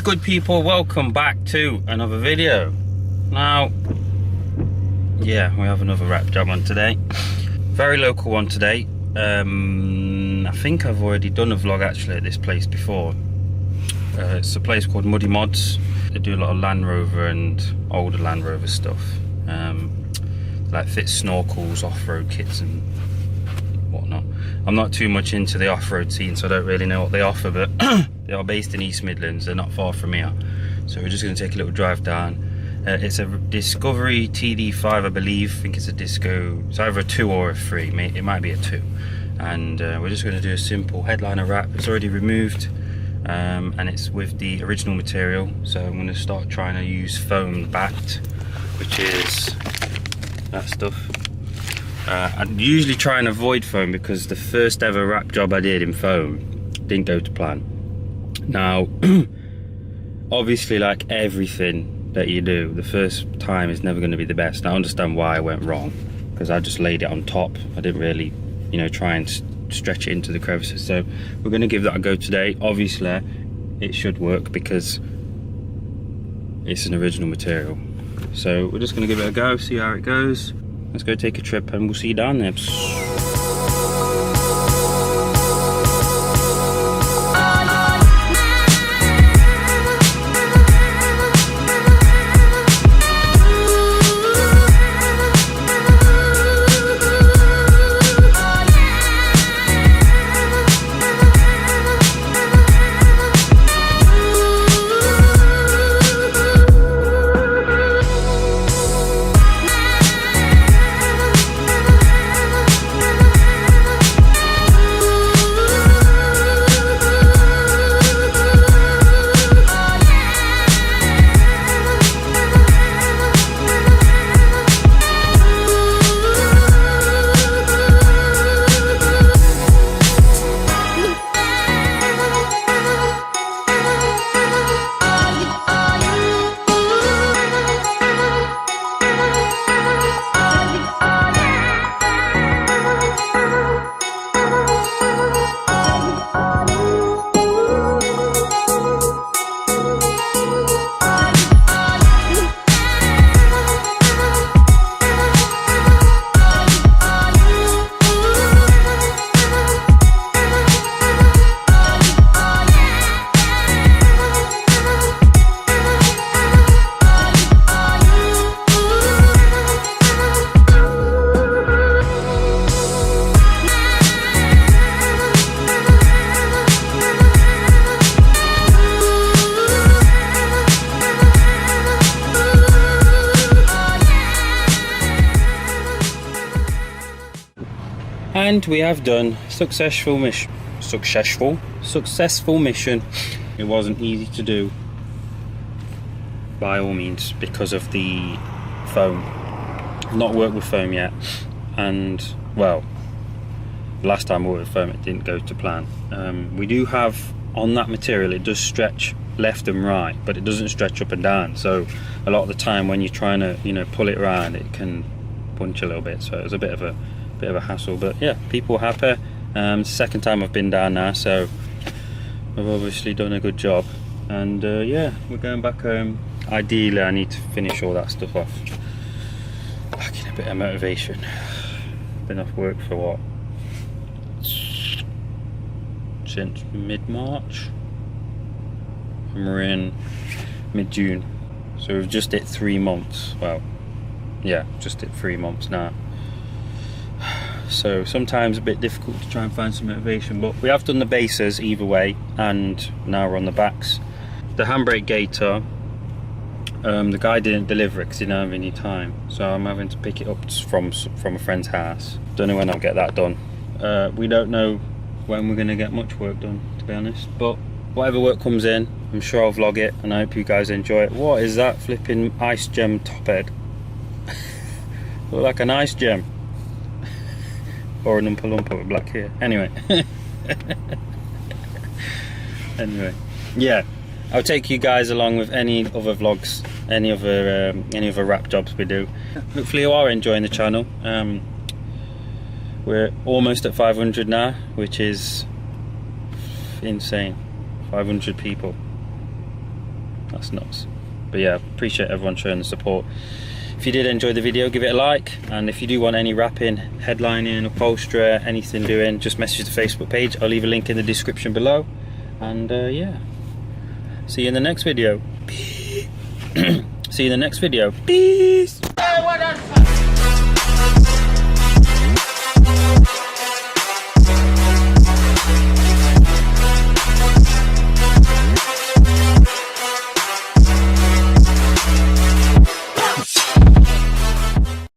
good people, welcome back to another video. Now, yeah, we have another wrap job on today. Very local one today. I think I've already done a vlog actually at this place before. It's a place called Muddy Mods. They do a lot of Land Rover and older Land Rover stuff. Like fit snorkels, off-road kits and whatnot. I'm not too much into the off-road scene, so I don't really know what they offer, but they are based in East Midlands. They're not far from here, so we're just going to take a little drive down. It's a Discovery TD5, I believe. I think it's a Disco. It's either a 2 or a 3. It might be a 2. And we're just going to do a simple headliner wrap. It's already removed, and it's with the original material. So I'm going to start trying to use foam backed, which is that stuff. I usually try and avoid foam because the first ever wrap job I did in foam didn't go to plan. Now, obviously, like everything that you do, the first time is never going to be the best. I understand why I went wrong, because I just laid it on top. I didn't really, try and stretch it into the crevices. So we're going to give that a go today. Obviously, it should work because it's an original material. So we're just going to give it a go, see how it goes. Let's go take a trip and we'll see you down there. And we have done successful mission. It wasn't easy to do by all means because of the foam. I've not worked with foam yet, and well, last time I worked with foam it didn't go to plan. We do have on that material, it does stretch left and right, but it doesn't stretch up and down. So a lot of the time when you're trying to pull it around, it can bunch a little bit. So it was a bit of a hassle, but yeah, people were happy. Second time I've been down now, so I've obviously done a good job. And yeah, we're going back home. Ideally I need to finish all that stuff off. Back in a bit of motivation. Been off work for what, since mid-March, and we're in mid-June, so we've just hit 3 months. Well, yeah, just hit 3 months now. So sometimes a bit difficult to try and find some motivation, but we have done the bases either way, and now we're on the backs. The handbrake gator, the guy didn't deliver it because he didn't have any time, so I'm having to pick it up from a friend's house. Don't know when I'll get that done. We don't know when we're going to get much work done, to be honest, but whatever work comes in, I'm sure I'll vlog it, and I hope you guys enjoy it. What is that flipping ice gem top head? Look like an ice gem. Or an Oompa Loompa with black hair. Anyway. Anyway. Yeah. I'll take you guys along with any other vlogs, any other wrap jobs we do. Hopefully you are enjoying the channel. We're almost at 500 now, which is insane. 500 people. That's nuts. But yeah, appreciate everyone showing the support. If you did enjoy the video, give it a like, and if you do want any wrapping, headlining, upholstery, anything doing, just message the Facebook page. I'll leave a link in the description below. And yeah, see you in the next video. See you in the next video. Peace.